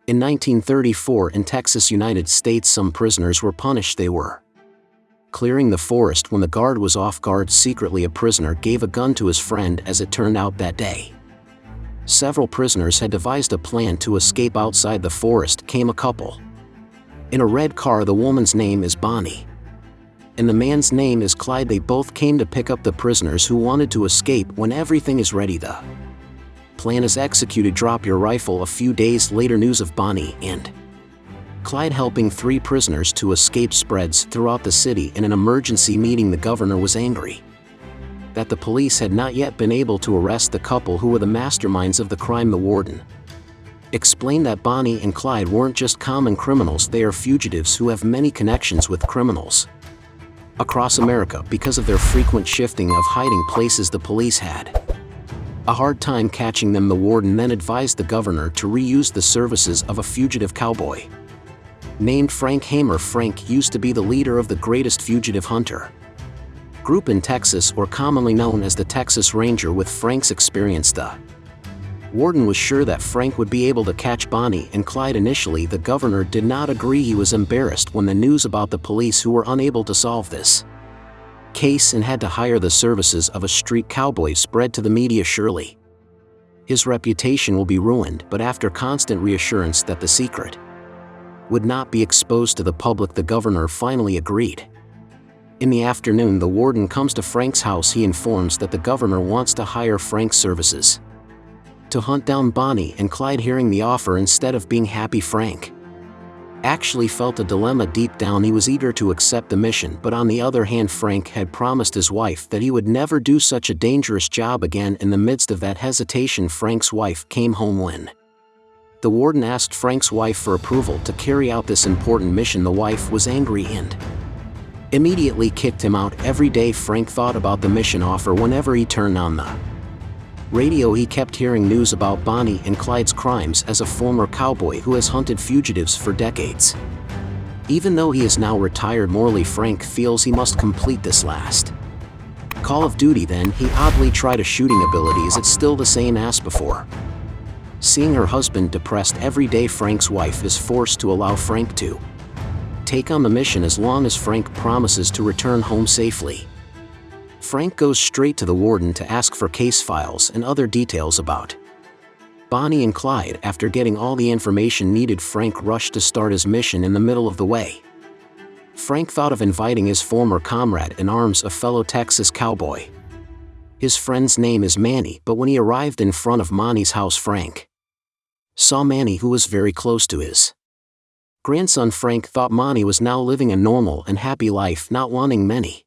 In 1934 in Texas, United States, some prisoners were punished. They were clearing the forest when the guard was off guard. Secretly, a prisoner gave a gun to his friend. As it turned out that day, several prisoners had devised a plan to escape. Outside the forest came a couple in a red car. The woman's name is Bonnie and the man's name is Clyde. They both came to pick up the prisoners who wanted to escape. When everything is ready, the plan is executed. Drop your rifle. A few days later, news of Bonnie and Clyde helping 3 prisoners to escape spreads throughout the city. In an emergency meeting, the governor was angry that the police had not yet been able to arrest the couple who were the masterminds of the crime. The warden explained that Bonnie and Clyde weren't just common criminals. They are fugitives who have many connections with criminals across America. Because of their frequent shifting of hiding places, the police had a hard time catching them. The warden then advised the governor to reuse the services of a fugitive cowboy named Frank Hamer. Frank used to be the leader of the greatest fugitive hunter group in Texas, or commonly known as the Texas Ranger. With Frank's experience, the warden was sure that Frank would be able to catch Bonnie and Clyde. Initially, the governor did not agree. He was embarrassed when the news about the police who were unable to solve this case and had to hire the services of a street cowboy spread to the media. Surely his reputation will be ruined. But after constant reassurance that the secret would not be exposed to the public, the governor finally agreed. In the afternoon, the warden comes to Frank's house. He informs that the governor wants to hire Frank's services to hunt down Bonnie and Clyde. Hearing the offer, instead of being happy, Frank actually felt a dilemma. Deep down, he was eager to accept the mission, but on the other hand, Frank had promised his wife that he would never do such a dangerous job again. In the midst of that hesitation, Frank's wife came home. When the warden asked Frank's wife for approval to carry out this important mission, the wife was angry and immediately kicked him out. Every day Frank thought about the mission offer. Whenever he turned on the radio, he kept hearing news about Bonnie and Clyde's crimes. As a former cowboy who has hunted fugitives for decades, even though he is now retired, morally Frank feels he must complete this last call of duty. Then he oddly tried a shooting ability. Is it still the same as before? Seeing her husband depressed every day, Frank's wife is forced to allow Frank to take on the mission as long as Frank promises to return home safely. Frank goes straight to the warden to ask for case files and other details about Bonnie and Clyde. After getting all the information needed, Frank rushed to start his mission. In the middle of the way, Frank thought of inviting his former comrade in arms, a fellow Texas cowboy. His friend's name is Manny, but when he arrived in front of Manny's house, Frank saw Manny, who was very close to his grandson. Frank thought Manny was now living a normal and happy life, not wanting Manny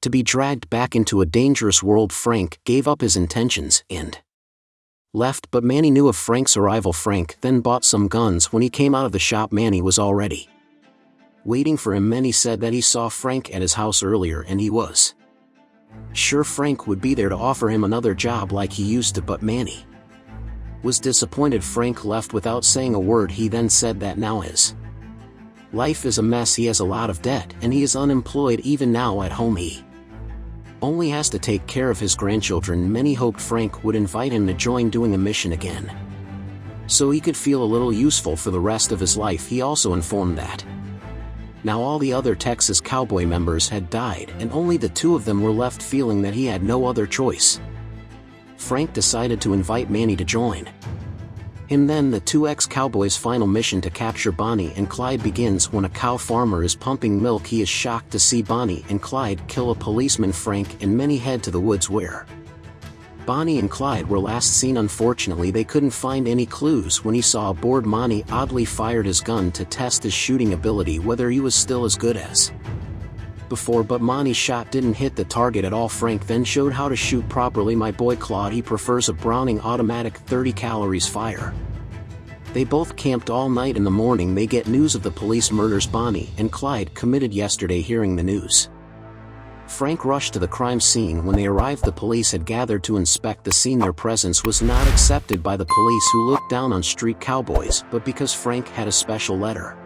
to be dragged back into a dangerous world. Frank gave up his intentions and left, but Manny knew of Frank's arrival. Frank then bought some guns. When he came out of the shop, Manny was already waiting for him. Manny said that he saw Frank at his house earlier and he was sure Frank would be there to offer him another job like he used to, but Manny was disappointed. Frank left without saying a word. He then said that now his life is a mess. He has a lot of debt and he is unemployed. Even now at home, he only has to take care of his grandchildren. Manny hoped Frank would invite him to join doing a mission again, so he could feel a little useful for the rest of his life. He also informed that now all the other Texas Cowboy members had died and only the 2 of them were left. Feeling that he had no other choice, Frank decided to invite Manny to join him. Then the 2 ex-cowboys' final mission to capture Bonnie and Clyde begins. When a cow farmer is pumping milk, he is shocked to see Bonnie and Clyde kill a policeman. Frank and Manny head to the woods where Bonnie and Clyde were last seen. Unfortunately, they couldn't find any clues. When he saw a board, Manny oddly fired his gun to test his shooting ability, whether he was still as good as before, but Manny's shot didn't hit the target at all. Frank then showed how to shoot properly. My boy Claude, he prefers a Browning automatic 30 calories fire. They both camped all night. In the morning, they get news of the police murders Bonnie and Clyde committed yesterday. Hearing the news, Frank rushed to the crime scene. When they arrived, the police had gathered to inspect the scene. Their presence was not accepted by the police, who looked down on street cowboys, but because Frank had a special letter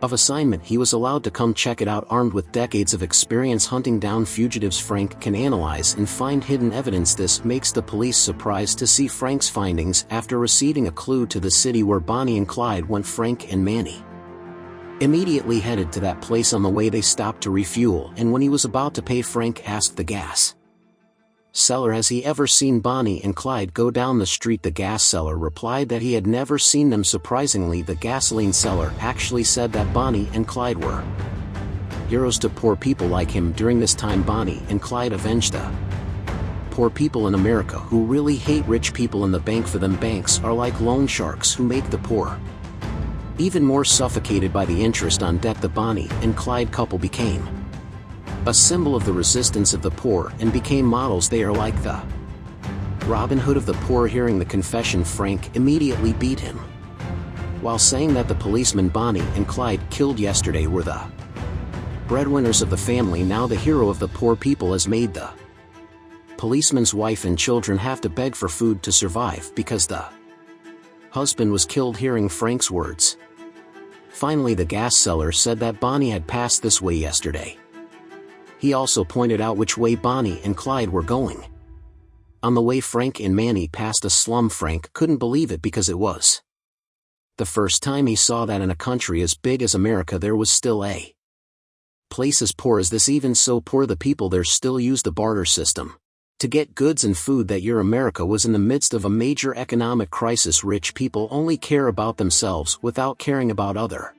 of assignment he was allowed to come check it out. Armed with decades of experience hunting down fugitives, Frank can analyze and find hidden evidence. This makes the police surprised to see Frank's findings after receiving a clue to the city where Bonnie and Clyde went. Frank and Manny immediately headed to that place. On the way they stopped to refuel, and when he was about to pay, Frank asked the gas seller has he ever seen Bonnie and Clyde go down the street. The gas seller replied that he had never seen them. Surprisingly, the gasoline seller actually said that Bonnie and Clyde were heroes to poor people like him. During this time, Bonnie and Clyde avenged the poor people in America who really hate rich people in the bank. For them, banks are like loan sharks who make the poor even more suffocated by the interest on debt. The Bonnie and Clyde couple became a symbol of the resistance of the poor and became models. They are like the Robin Hood of the poor. Hearing the confession, Frank immediately beat him while saying that the policemen Bonnie and Clyde killed yesterday were the breadwinners of the family. Now the hero of the poor people has made the policeman's wife and children have to beg for food to survive because the husband was killed. Hearing Frank's words, finally the gas seller said that Bonnie had passed this way yesterday. He also pointed out which way Bonnie and Clyde were going. On the way, Frank and Manny passed a slum. Frank couldn't believe it because it was the first time he saw that in a country as big as America there was still a place as poor as this. Even so poor, the people there still use the barter system to get goods and food. That year America was in the midst of a major economic crisis. Rich people only care about themselves without caring about other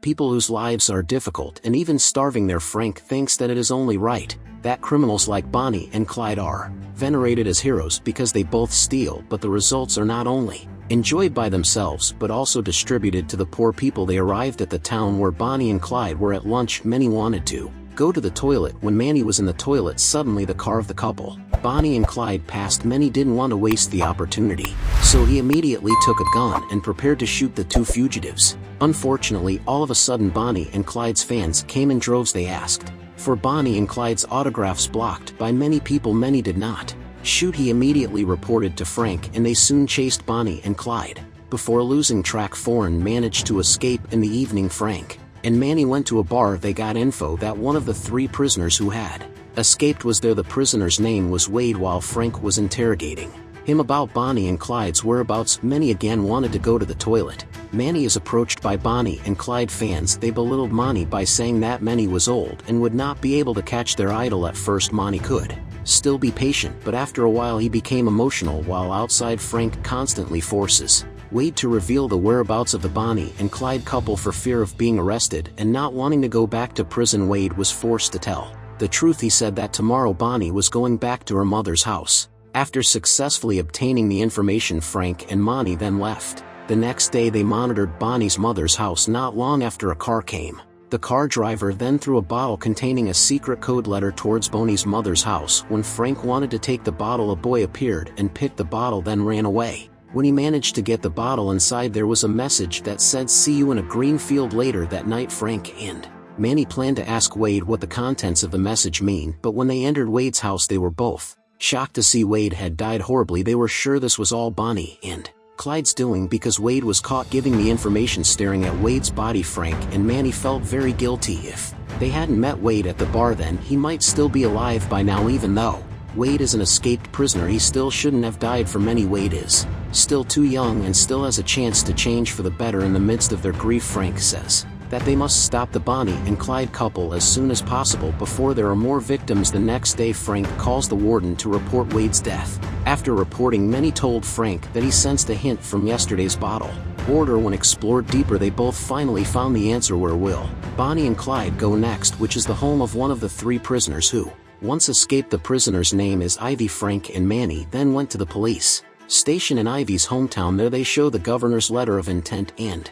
people whose lives are difficult and even starving. There Frank thinks that it is only right that criminals like Bonnie and Clyde are venerated as heroes because they both steal, but the results are not only enjoyed by themselves but also distributed to the poor people. They arrived at the town where Bonnie and Clyde were at lunch. Manny wanted to go to the toilet. When Manny was in the toilet, suddenly the car of the couple Bonnie and Clyde passed. Manny didn't want to waste the opportunity, so he immediately took a gun and prepared to shoot the two fugitives. Unfortunately, all of a sudden Bonnie and Clyde's fans came in droves. They asked for Bonnie and Clyde's autographs, blocked by many people. Manny did not shoot. He immediately reported to Frank and they soon chased Bonnie and Clyde. Before losing track, Foreign managed to escape. In the evening, Frank and Manny went to a bar. They got info that one of the three prisoners who had escaped was there. The prisoner's name was Wade. While Frank was interrogating him about Bonnie and Clyde's whereabouts, Manny again wanted to go to the toilet. Manny is approached by Bonnie and Clyde fans. They belittled Manny by saying that Manny was old and would not be able to catch their idol. At first Manny could still be patient, but after a while he became emotional. While outside, Frank constantly forces Wade to reveal the whereabouts of the Bonnie and Clyde couple for fear of being arrested, and not wanting to go back to prison, Wade was forced to tell the truth. He said that tomorrow Bonnie was going back to her mother's house. After successfully obtaining the information, Frank and Manny then left. The next day they monitored Bonnie's mother's house. Not long after, a car came. The car driver then threw a bottle containing a secret code letter towards Bonnie's mother's house. When Frank wanted to take the bottle, a boy appeared and picked the bottle, then ran away. When he managed to get the bottle inside, there was a message that said, "See you in a green field." Later that night, Frank and Manny planned to ask Wade what the contents of the message mean, but when they entered Wade's house they were both shocked to see Wade had died horribly. They were sure this was all Bonnie and Clyde's doing because Wade was caught giving the information staring at Wade's body. Frank and Manny felt very guilty. If they hadn't met Wade at the bar, then he might still be alive by now. Even though Wade is an escaped prisoner, he still shouldn't have died. For many, Wade is still too young and still has a chance to change for the better. In the midst of their grief, Frank says that they must stop the Bonnie and Clyde couple as soon as possible before there are more victims. The next day, Frank calls the warden to report Wade's death. After reporting, Manny told Frank that he sensed a hint from yesterday's bottle order. When explored deeper, they both finally found the answer. Where will Bonnie and Clyde go next? Which is the home of one of the three prisoners who once escaped. The prisoner's name is Ivy. Frank and Manny then went to the police station in Ivy's hometown. There they show the governor's letter of intent and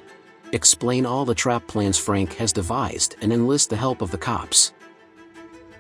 explain all the trap plans Frank has devised and enlist the help of the cops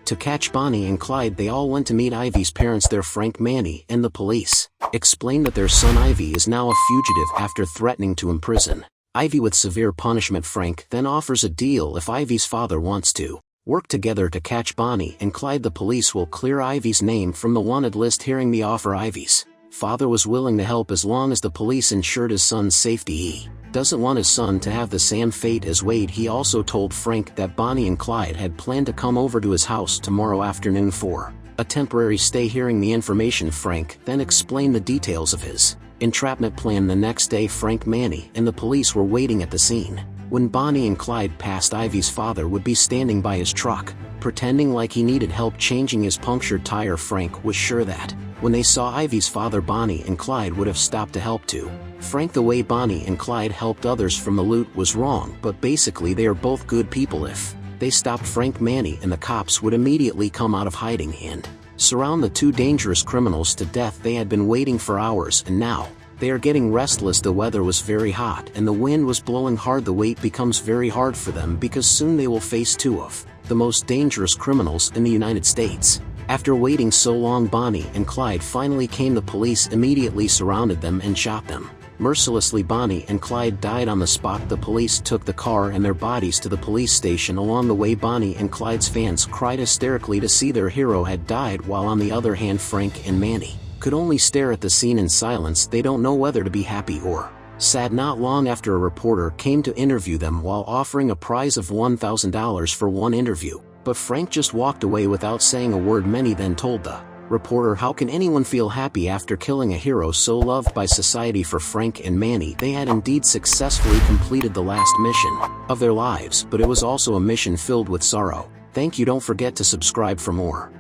to catch Bonnie and Clyde. They all went to meet Ivy's parents there. Frank, Manny, and the police explain that their son Ivy is now a fugitive after threatening to imprison Ivy with severe punishment. Frank then offers a deal if Ivy's father wants to work together to catch Bonnie and Clyde. The police will clear Ivy's name from the wanted list. Hearing the offer, Ivy's father was willing to help as long as the police ensured his son's safety. He doesn't want his son to have the same fate as Wade. He also told Frank that Bonnie and Clyde had planned to come over to his house tomorrow afternoon for a temporary stay. Hearing the information, Frank then explained the details of his entrapment plan. The next day, Frank, Manny, and the police were waiting at the scene. When Bonnie and Clyde passed, Ivy's father would be standing by his truck, pretending like he needed help changing his punctured tire. Frank was sure that when they saw Ivy's father, Bonnie and Clyde would have stopped to help too. Frank, the way Bonnie and Clyde helped others from the loot was wrong, but basically they are both good people. If they stopped Frank, Manny, and the cops would immediately come out of hiding and surround the two dangerous criminals to death. They had been waiting for hours, and now they are getting restless. The weather was very hot and the wind was blowing hard. The wait becomes very hard for them because soon they will face two of the most dangerous criminals in the United States. After waiting so long, Bonnie and Clyde finally came. The police immediately surrounded them and shot them mercilessly. Bonnie and Clyde died on the spot. The police took the car and their bodies to the police station. Along the way, Bonnie and Clyde's fans cried hysterically to see their hero had died, while on the other hand, Frank and Manny could only stare at the scene in silence. They don't know whether to be happy or sad. Not long after, a reporter came to interview them while offering a prize of $1,000 for one interview, but Frank just walked away without saying a word. Manny then told the reporter, "How can anyone feel happy after killing a hero so loved by society?" For Frank and Manny, they had indeed successfully completed the last mission of their lives, but it was also a mission filled with sorrow. Thank you. Don't forget to subscribe for more.